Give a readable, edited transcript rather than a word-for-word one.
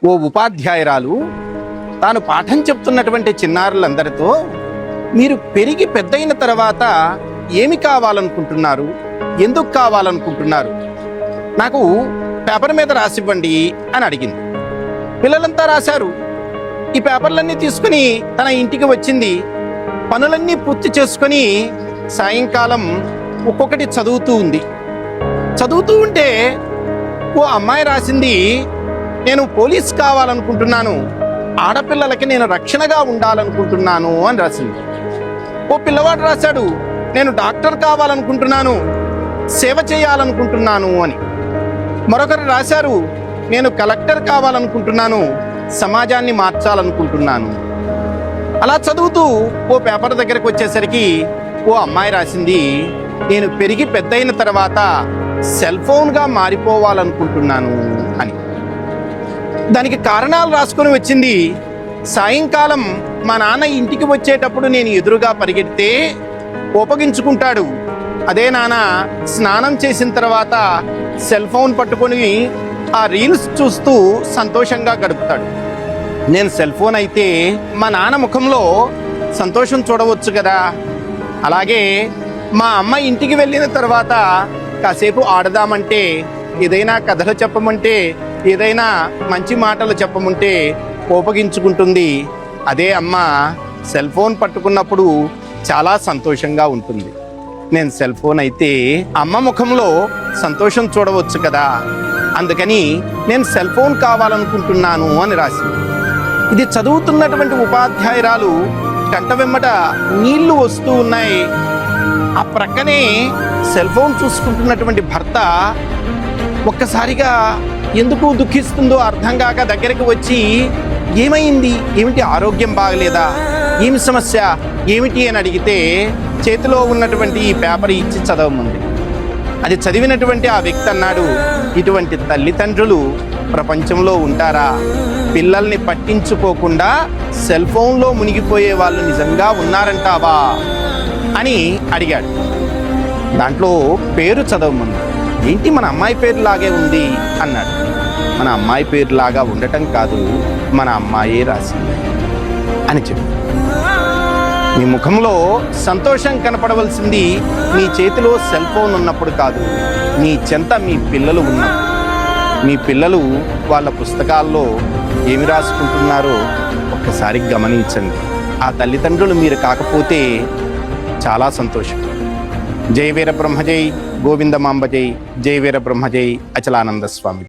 ఓ ఉపాధ్యాయురాలు తాను పాఠం చెప్తున్నటువంటి చిన్నారులందరితో మీరు పెరిగి పెద్దయిన తర్వాత ఏమి కావాలనుకుంటున్నారు, ఎందుకు కావాలనుకుంటున్నారు, నాకు పేపర్ మీద రాసివ్వండి అని అడిగింది. పిల్లలంతా రాశారు. ఈ పేపర్లన్నీ తీసుకుని తన ఇంటికి వచ్చింది. పనులన్నీ పూర్తి చేసుకొని సాయంకాలం ఒక్కొక్కటి చదువుతూ ఉంది. చదువుతూ ఉంటే ఓ అమ్మాయి రాసింది, నేను పోలీస్ కావాలనుకుంటున్నాను, ఆడపిల్లలకి నేను రక్షణగా ఉండాలనుకుంటున్నాను అని రాసింది. ఓ పిల్లవాడు రాశాడు, నేను డాక్టర్ కావాలనుకుంటున్నాను, సేవ చేయాలనుకుంటున్నాను అని. మరొకరు రాశారు, నేను కలెక్టర్ కావాలనుకుంటున్నాను, సమాజాన్ని మార్చాలనుకుంటున్నాను. అలా చదువుతూ ఓ పేపర్ దగ్గరకు వచ్చేసరికి ఓ అమ్మాయి రాసింది, నేను పెరిగి పెద్దయిన తర్వాత సెల్ ఫోన్గా మారిపోవాలనుకుంటున్నాను అని. దానికి కారణాలు రాసుకొని వచ్చింది. సాయంకాలం మా నాన్న ఇంటికి వచ్చేటప్పుడు నేను ఎదురుగా పరిగెడితే కోపగించుకుంటాడు. అదే నాన్న స్నానం చేసిన తర్వాత సెల్ ఫోన్ పట్టుకొని ఆ రీల్స్ చూస్తూ సంతోషంగా గడుపుతాడు. నేను సెల్ ఫోన్ అయితే మా నాన్న ముఖంలో సంతోషం చూడవచ్చు కదా. అలాగే మా అమ్మ ఇంటికి వెళ్ళిన తర్వాత కాసేపు ఆడదామంటే, ఏదైనా కథలు చెప్పమంటే, ఏదైనా మంచి మాటలు చెప్పమంటే కోపగించుకుంటుంది. అదే అమ్మ సెల్ ఫోన్ పట్టుకున్నప్పుడు చాలా సంతోషంగా ఉంటుంది. నేను సెల్ ఫోన్ అయితే అమ్మ ముఖంలో సంతోషం చూడవచ్చు కదా, అందుకని నేను సెల్ ఫోన్ కావాలనుకుంటున్నాను అని రాసింది. ఇది చదువుతున్నటువంటి ఉపాధ్యాయురాలు కంట వెమ్మట నీళ్లు వస్తూ ఉన్నాయి. ఆ ప్రక్కనే సెల్ ఫోన్ చూసుకుంటున్నటువంటి భర్త ఒక్కసారిగా ఎందుకు దుఃఖిస్తుందో అర్థం కాక దగ్గరికి వచ్చి, ఏమైంది, ఏమిటి, ఆరోగ్యం బాగలేదా, ఏమి సమస్య, ఏమిటి అని అడిగితే చేతిలో ఉన్నటువంటి ఈ పేపర్ ఇచ్చి చదవమంది. అది చదివినటువంటి ఆ వ్యక్తి అన్నాడు, ఇటువంటి తల్లిదండ్రులు ప్రపంచంలో ఉంటారా? పిల్లల్ని పట్టించుకోకుండా సెల్ ఫోన్లో మునిగిపోయే వాళ్ళు నిజంగా ఉన్నారంటావా అని అడిగాడు. దాంట్లో పేరు చదవమంది. ఏంటి, మన అమ్మాయి పేరు లాగే ఉంది అన్నాడు. మన అమ్మాయి పేరు లాగా ఉండటం కాదు, మన అమ్మాయే రాసింది అని చెప్పి. మీ ముఖంలో సంతోషం కనపడవలసింది మీ చేతిలో సెల్ ఫోన్ ఉన్నప్పుడు కాదు, మీ చెంత మీ పిల్లలు ఉన్నప్పుడు. మీ పిల్లలు వాళ్ళ పుస్తకాల్లో ఏమి రాసుకుంటున్నారో ఒక్కసారి గమనించండి. ఆ తల్లిదండ్రులు మీరు కాకపోతే చాలా సంతోషం. జై వీర బ్రహ్మజై, గోవిందమాంబ జై, జై వీర బ్రహ్మజై, అచలానంద స్వామి.